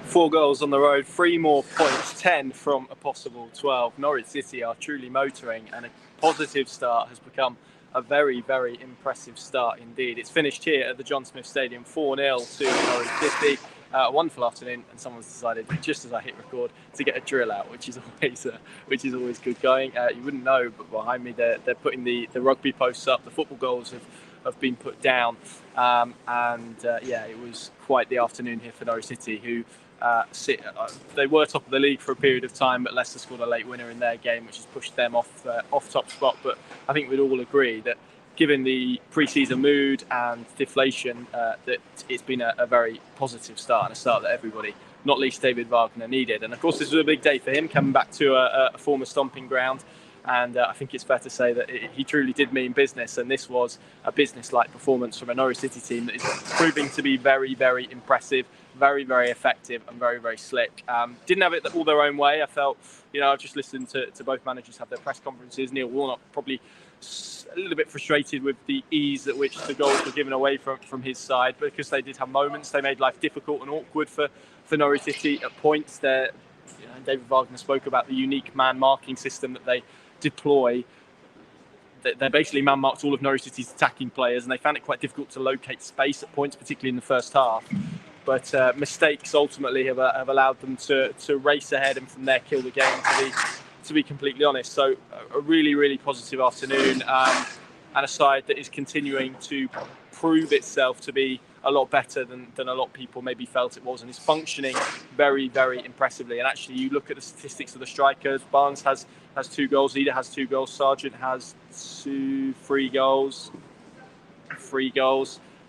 4 goals on the road, 3 more points, 10 from a possible 12. Norwich City are truly motoring, and a positive start has become a very, very impressive start indeed. It's finished here at the John Smith Stadium 4-0 to Norwich City. A wonderful afternoon, and someone's decided, just as I hit record, to get a drill out, which is always good going. You wouldn't know, but behind me they're putting the rugby posts up. The football goals have been put down, it was quite the afternoon here for Norwich City, who they were top of the league for a period of time, but Leicester scored a late winner in their game, which has pushed them off top spot. But I think we'd all agree that, given the pre-season mood and deflation, that it's been a very positive start, and a start that everybody, not least David Wagner, needed. And of course, this was a big day for him, coming back to a former stomping ground. And I think it's fair to say that he truly did mean business, and this was a business-like performance from a Norwich City team that is proving to be very, very impressive, very, very effective, and very, very slick. Didn't have it all their own way. I felt, I've just listened to both managers have their press conferences. Neil Warnock probably a little bit frustrated with the ease at which the goals were given away from his side, because they did have moments. They made life difficult and awkward for Norwich City at points. David Wagner spoke about the unique man-marking system that they deploy. They basically man-marked all of Norwich City's attacking players, and they found it quite difficult to locate space at points, particularly in the first half. But mistakes ultimately have allowed them to race ahead and from there kill the game, to be completely honest. So a really, really positive afternoon, and a side that is continuing to prove itself to be a lot better than a lot of people maybe felt it was, and is functioning very, very impressively. And actually, you look at the statistics of the strikers. Barnes has 2 goals, Ida has 2 goals, Sargent has 3 goals.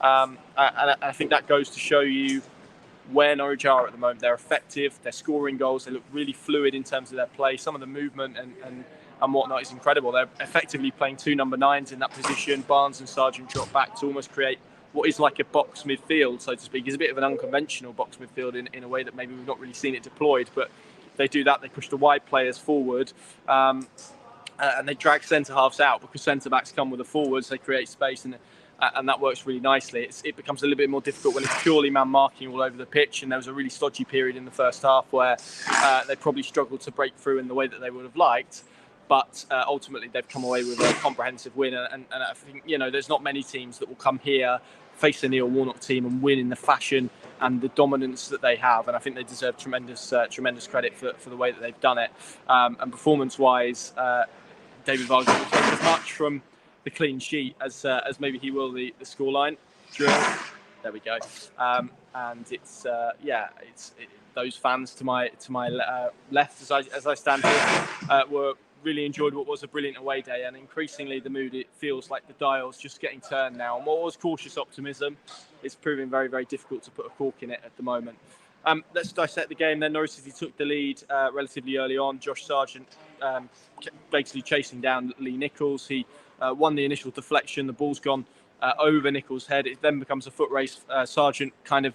And I think that goes to show you where Norwich are at the moment. They're effective, they're scoring goals, they look really fluid in terms of their play. Some of the movement and whatnot is incredible. They're effectively playing 2 number 9s in that position. Barnes and Sargent drop back to almost create what is like a box midfield, so to speak. It's a bit of an unconventional box midfield in a way that maybe we've not really seen it deployed, but they do that. They push the wide players forward, and they drag centre-halves out, because centre-backs come with the forwards. They create space, and that works really nicely. It becomes a little bit more difficult when it's purely man-marking all over the pitch, and there was a really stodgy period in the first half where they probably struggled to break through in the way that they would have liked. But ultimately, they've come away with a comprehensive win, and I think there's not many teams that will come here, face a Neil Warnock team, and win in the fashion and the dominance that they have. And I think they deserve tremendous credit for the way that they've done it. And performance-wise, David Wagner will take as much from the clean sheet as maybe he will the scoreline drill. There we go. And it's those fans to my left as I stand here were really enjoyed what was a brilliant away day, and increasingly the mood, it feels like the dial's just getting turned now. And what was cautious optimism is proving very, very difficult to put a cork in it at the moment. Let's dissect the game then. Norwich City took the lead relatively early on. Josh Sargent basically chasing down Lee Nichols. He won the initial deflection. The ball's gone over Nichols' head. It then becomes a foot race. Sargent kind of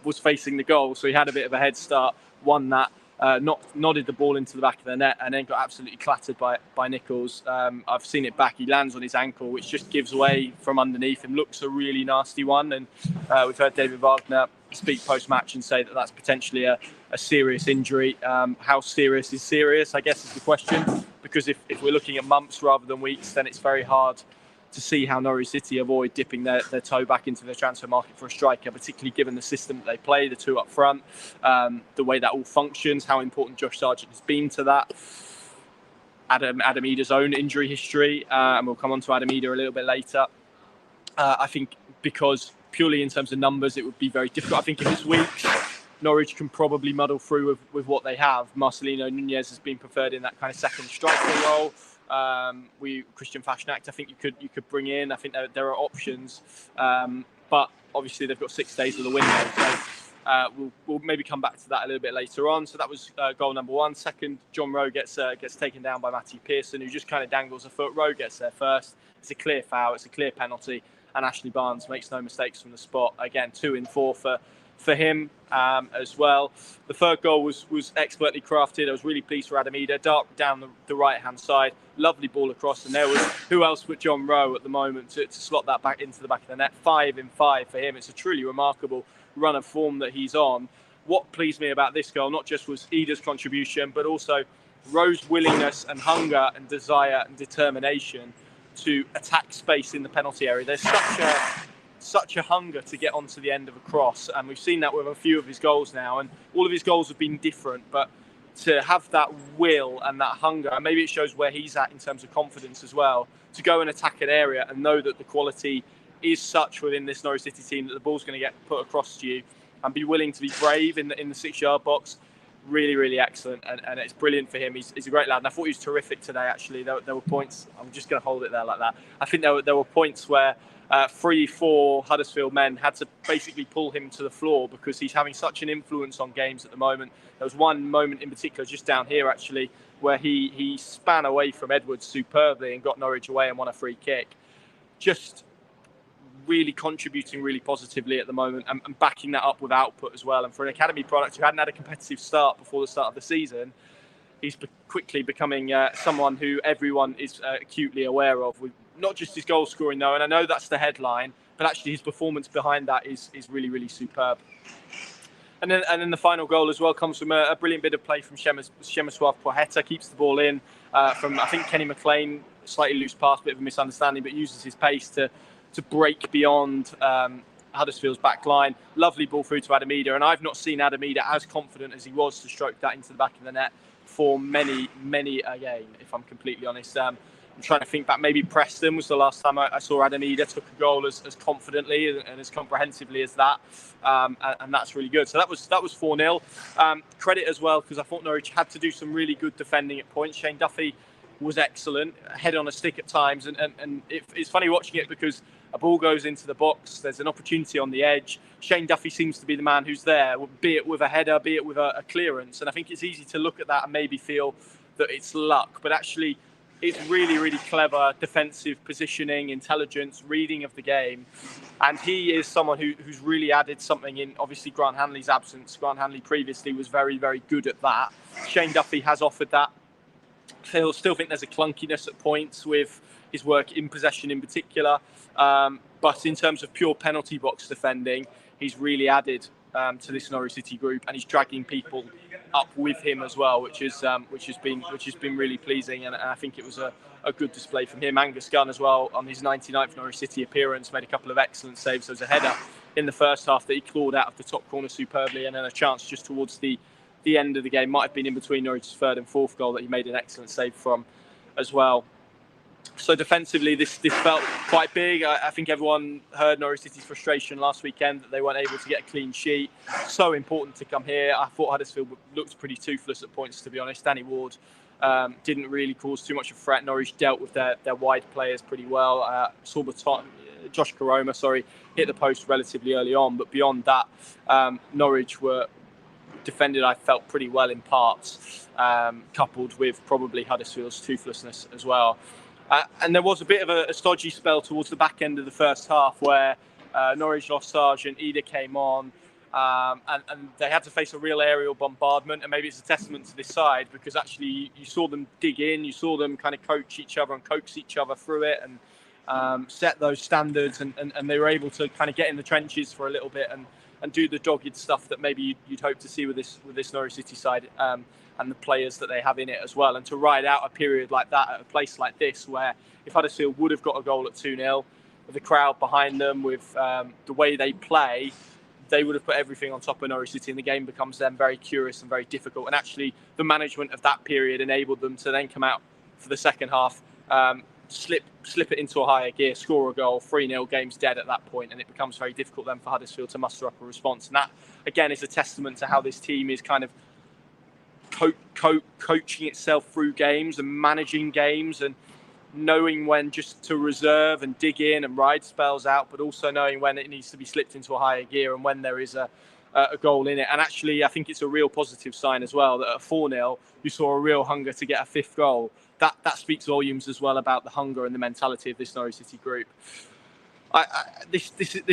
was facing the goal, so he had a bit of a head start, won that. Nodded the ball into the back of the net, and then got absolutely clattered by Nichols. I've seen it back. He lands on his ankle, which just gives way from underneath him. Looks a really nasty one, and we've heard David Wagner speak post-match and say that that's potentially a serious injury. How serious is serious, I guess, is the question, because if we're looking at months rather than weeks, then it's very hard to see how Norwich City avoid dipping their toe back into the transfer market for a striker, particularly given the system that they play, the 2 up front, the way that all functions, how important Josh Sargent has been to that. Adam Ida's own injury history, and we'll come on to Adam Ida a little bit later. I think because purely in terms of numbers, it would be very difficult. I think if it's weeks, Norwich can probably muddle through with what they have. Marcelino Nunez has been preferred in that kind of second striker role. Christian Fashnacht, I think you could bring in. I think there are options, but obviously they've got 6 days of the window, so we'll maybe come back to that a little bit later on. So that was goal number 1. Second, John Rowe gets taken down by Matty Pearson, who just kind of dangles a foot. Rowe gets there first. It's a clear foul. It's a clear penalty, and Ashley Barnes makes no mistakes from the spot. Again, 2 in 4 for him as well. The third goal was expertly crafted. I was really pleased for Adam Ida. Dark down the right-hand side. Lovely ball across. And there was who else but John Rowe at the moment to slot that back into the back of the net. 5 in 5 for him. It's a truly remarkable run of form that he's on. what pleased me about this goal, not just was Ida's contribution, but also Rowe's willingness and hunger and desire and determination to attack space in the penalty area. There's such a hunger to get onto the end of a cross, and we've seen that with a few of his goals now, and all of his goals have been different, but to have that will and that hunger, and maybe it shows where he's at in terms of confidence as well, to go and attack an area and know that the quality is such within this Norwich City team that the ball's going to get put across to you, and be willing to be brave in the 6-yard box. Really, really excellent, and it's brilliant for him. He's a great lad, and I thought he was terrific today. Actually, there were points. I'm just going to hold it there like that. I think there were points where 3-4 Huddersfield men had to basically pull him to the floor because he's having such an influence on games at the moment. There was one moment in particular just down here actually where he span away from Edwards superbly and got Norwich away and won a free kick. Just really contributing really positively at the moment, and backing that up with output as well. And for an academy product who hadn't had a competitive start before the start of the season, he's quickly becoming someone who everyone is acutely aware of, with not just his goal scoring though, and I know that's the headline, but actually his performance behind that is really, really superb. And then the final goal as well comes from a brilliant bit of play from Przemysław Płacheta. Keeps the ball in from, I think, Kenny McLean, slightly loose pass, bit of a misunderstanding, but uses his pace to break beyond Huddersfield's back line. Lovely ball through to Adam Idah, and I've not seen Adam Idah as confident as he was to stroke that into the back of the net for many a game, if I'm completely honest. I'm trying to think back, maybe Preston was the last time I saw Adam Idah took a goal as confidently and as comprehensively as that, and that's really good. So that was 4-0. Credit as well, because I thought Norwich had to do some really good defending at points. Shane Duffy was excellent, head on a stick at times, and it's funny watching it because a ball goes into the box, there's an opportunity on the edge. Shane Duffy seems to be the man who's there, be it with a header, be it with a clearance, and I think it's easy to look at that and maybe feel that it's luck, but actually it's really, really clever defensive positioning, intelligence, reading of the game, and he is someone who's really added something in, obviously, Grant Hanley's absence. Grant Hanley previously was very, very good at that. Shane Duffy has offered that. I still think there's a clunkiness at points with his work in possession in particular, but in terms of pure penalty box defending, he's really added to this Norwich City group, and he's dragging people up with him as well, which has been really pleasing, and I think it was a good display from him. Angus Gunn as well, on his 99th Norwich City appearance, made a couple of excellent saves. There was a header in the first half that he clawed out of the top corner superbly, and then a chance just towards the end of the game, might have been in between Norwich's third and fourth goal, that he made an excellent save from as well. So defensively, this felt quite big. I think everyone heard Norwich City's frustration last weekend that they weren't able to get a clean sheet. So important to come here. I thought Huddersfield looked pretty toothless at points, to be honest. Danny Ward didn't really cause too much of a threat. Norwich dealt with their wide players pretty well. Josh Koroma, hit the post relatively early on, but beyond that, Norwich were defended, I felt, pretty well in parts, coupled with probably Huddersfield's toothlessness as well. And there was a bit of a stodgy spell towards the back end of the first half where Norwich lost Sarge and Idah came on, and they had to face a real aerial bombardment. And maybe it's a testament to this side, because actually you saw them dig in, you saw them kind of coach each other and coax each other through it, and set those standards, and they were able to kind of get in the trenches for a little bit and do the dogged stuff that maybe you'd hope to see with this Norwich City side, and the players that they have in it as well. And to ride out a period like that at a place like this, where if Huddersfield would have got a goal at 2-0, with the crowd behind them, with the way they play, they would have put everything on top of Norwich City, and the game becomes then very curious and very difficult. And actually, the management of that period enabled them to then come out for the second half, slip it into a higher gear, score a goal, 3-0, game's dead at that point, and it becomes very difficult then for Huddersfield to muster up a response. And that, again, is a testament to how this team is kind of coaching itself through games and managing games, and knowing when just to reserve and dig in and ride spells out, but also knowing when it needs to be slipped into a higher gear and when there is a goal in it. And actually, I think it's a real positive sign as well that at 4-0, you saw a real hunger to get a fifth goal. That speaks volumes as well about the hunger and the mentality of this Norwich City group. This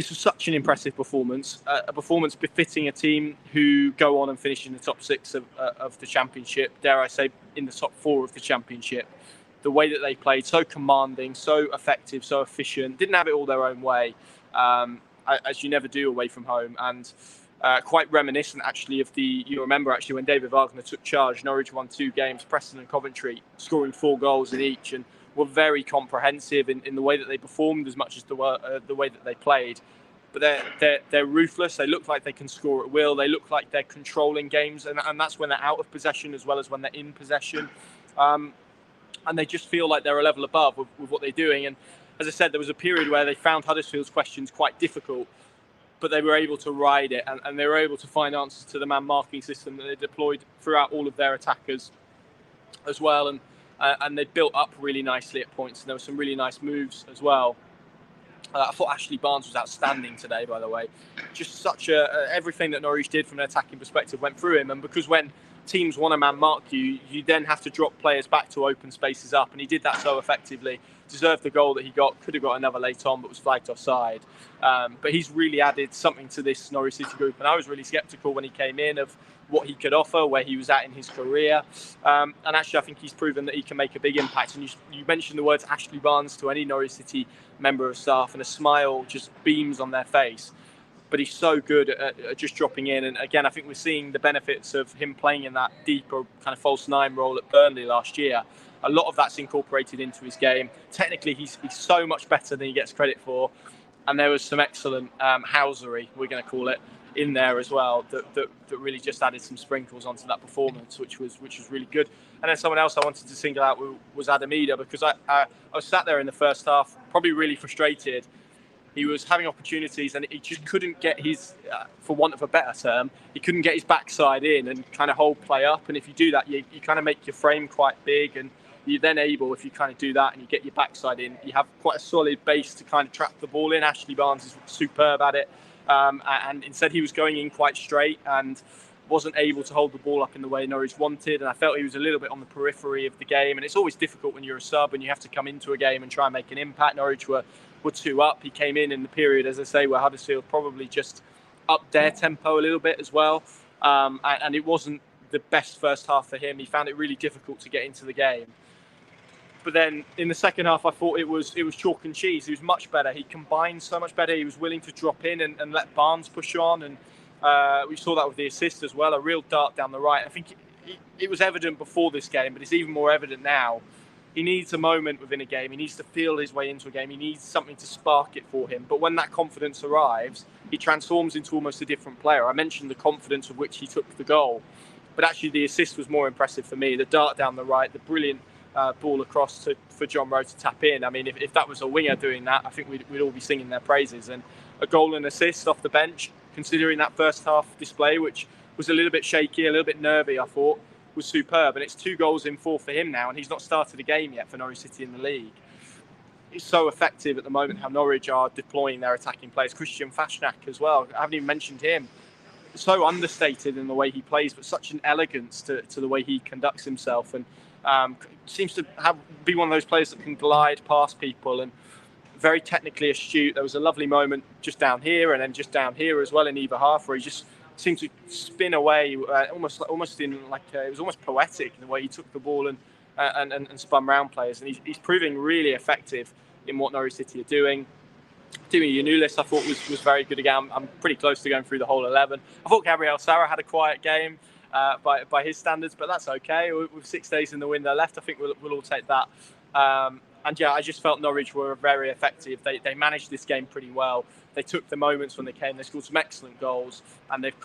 was such an impressive performance, a performance befitting a team who go on and finish in the top 6 of the Championship, dare I say in the top 4 of the Championship. The way that they played, so commanding, so effective, so efficient, didn't have it all their own way, as you never do away from home. And quite reminiscent actually of you remember actually when David Wagner took charge, Norwich won 2 games, Preston and Coventry scoring 4 goals in each, and were very comprehensive in the way that they performed as much as the way that they played. But they're ruthless. They look like they can score at will. They look like they're controlling games, and that's when they're out of possession as well as when they're in possession. And they just feel like they're a level above with what they're doing. And as I said, there was a period where they found Huddersfield's questions quite difficult, but they were able to ride it, and they were able to find answers to the man marking system that they deployed throughout all of their attackers as well. And they built up really nicely at points, and there were some really nice moves as well. I thought Ashley Barnes was outstanding today, by the way. Just everything that Norwich did from an attacking perspective went through him. And because when teams want to man mark you, you then have to drop players back to open spaces up. And he did that so effectively. Deserved the goal that he got. Could have got another late on, but was flagged offside. But he's really added something to this Norwich City group. And I was really sceptical when he came in of what he could offer, where he was at in his career. And actually, I think he's proven that he can make a big impact. And you mentioned the words Ashley Barnes to any Norwich City member of staff, and a smile just beams on their face. But he's so good at just dropping in. And again, I think we're seeing the benefits of him playing in that deeper kind of false 9 role at Burnley last year. A lot of that's incorporated into his game. Technically, he's so much better than he gets credit for. And there was some excellent housery, we're going to call it, in there as well that really just added some sprinkles onto that performance, which was really good. And then someone else I wanted to single out was Adam Eder, because I was sat there in the first half, probably really frustrated. He was having opportunities and he just couldn't get his, for want of a better term, he couldn't get his backside in and kind of hold play up. And if you do that, you kind of make your frame quite big, and you're then able, if you kind of do that and you get your backside in, you have quite a solid base to kind of trap the ball in. Ashley Barnes is superb at it. And instead he was going in quite straight and wasn't able to hold the ball up in the way Norwich wanted. And I felt he was a little bit on the periphery of the game. And it's always difficult when you're a sub and you have to come into a game and try and make an impact. Norwich were 2 up. He came in the period, as I say, where Huddersfield probably just upped their tempo a little bit as well. And it wasn't the best first half for him. He found it really difficult to get into the game. But then in the second half, I thought it was chalk and cheese. He was much better. He combined so much better. He was willing to drop in and let Barnes push on. And we saw that with the assist as well, a real dart down the right. I think it was evident before this game, but it's even more evident now. He needs a moment within a game. He needs to feel his way into a game. He needs something to spark it for him. But when that confidence arrives, he transforms into almost a different player. I mentioned the confidence with which he took the goal, but actually the assist was more impressive for me. The dart down the right, the brilliant ball across for John Rowe to tap in. I mean, if that was a winger doing that, I think we'd all be singing their praises. And a goal and assist off the bench, considering that first half display, which was a little bit shaky, a little bit nervy, I thought, was superb. And it's 2 goals in 4 for him now, and he's not started a game yet for Norwich City in the league. It's so effective at the moment how Norwich are deploying their attacking players. Christian Fashnak as well. I haven't even mentioned him. So understated in the way he plays, but such an elegance to the way he conducts himself. And seems to be one of those players that can glide past people and very technically astute. There was a lovely moment just down here and then just down here as well in either half where he just seemed to spin away almost in like it was almost poetic in the way he took the ball and spun round players. And he's proving really effective in what Norwich City are doing. Timi Yanulis, I thought was very good again. I'm pretty close to going through the whole 11. I thought Gabriel Sara had a quiet game. By his standards, but that's okay. With 6 days in the window left, I think we'll all take that. And yeah, I just felt Norwich were very effective. They managed this game pretty well. They took the moments when they came. They scored some excellent goals, and they've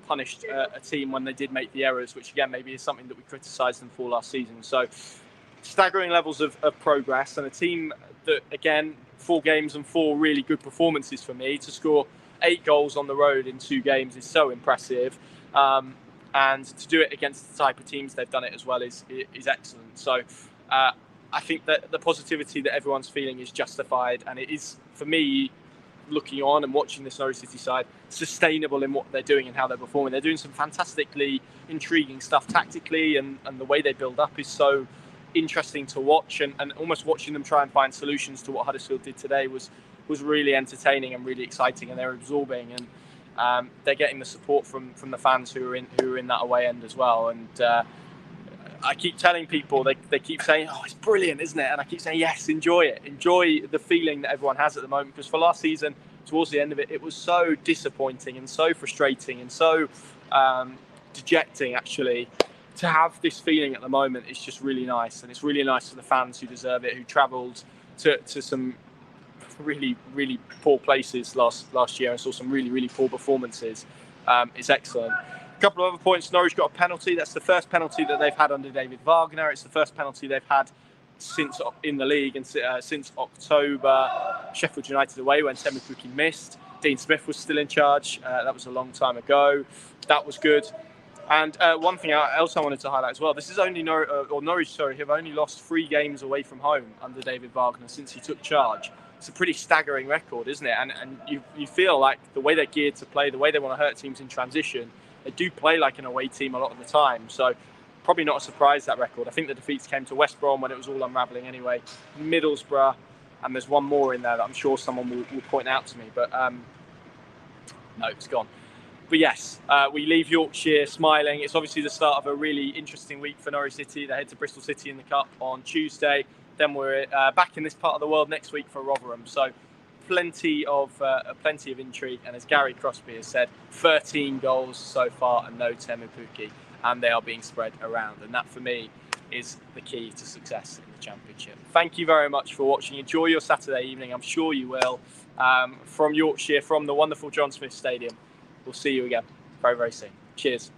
punished a team when they did make the errors, which again maybe is something that we criticised them for last season. So staggering levels of progress, and a team that again 4 games and 4 really good performances for me. To score 8 goals on the road in 2 games is so impressive. And to do it against the type of teams they've done it as well is excellent. So I think that the positivity that everyone's feeling is justified, and it is, for me, looking on and watching this Norwich City side, sustainable in what they're doing and how they're performing. They're doing some fantastically intriguing stuff tactically, and the way they build up is so interesting to watch, and almost watching them try and find solutions to what Huddersfield did today was really entertaining and really exciting, and they're absorbing, and they're getting the support from the fans who are in that away end as well. And I keep telling people, they keep saying, oh, it's brilliant, isn't it? And I keep saying, yes, enjoy it. Enjoy the feeling that everyone has at the moment, because for last season, it towards the end of it, it was so disappointing and so frustrating and so dejecting, actually. To have this feeling at the moment is just really nice, and it's really nice for the fans who deserve it, who travelled to some really, really poor places last year and saw some really, really poor performances. It's excellent. A couple of other points. Norwich got a penalty. That's the first penalty that they've had under David Wagner. It's the first penalty they've had since in the league and since October. Sheffield United away when Temu Pukki missed. Dean Smith was still in charge. That was a long time ago. That was good. And one thing else I wanted to highlight as well, this is only Norwich have only lost 3 games away from home under David Wagner since he took charge. It's a pretty staggering record, isn't it? And you feel like the way they're geared to play, the way they want to hurt teams in transition, they do play like an away team a lot of the time. So probably not a surprise, that record. I think the defeats came to West Brom when it was all unravelling anyway, Middlesbrough, and there's one more in there that I'm sure someone will point out to me. But no, it's gone. But yes, we leave Yorkshire smiling. It's obviously the start of a really interesting week for Norwich City. They head to Bristol City in the Cup on Tuesday. Then we're back in this part of the world next week for Rotherham. So plenty of intrigue. And as Gary Crosby has said, 13 goals so far and no Temu Pukki. And they are being spread around. And that, for me, is the key to success in the Championship. Thank you very much for watching. Enjoy your Saturday evening. I'm sure you will. From Yorkshire, from the wonderful John Smith Stadium. We'll see you again very, very soon. Cheers.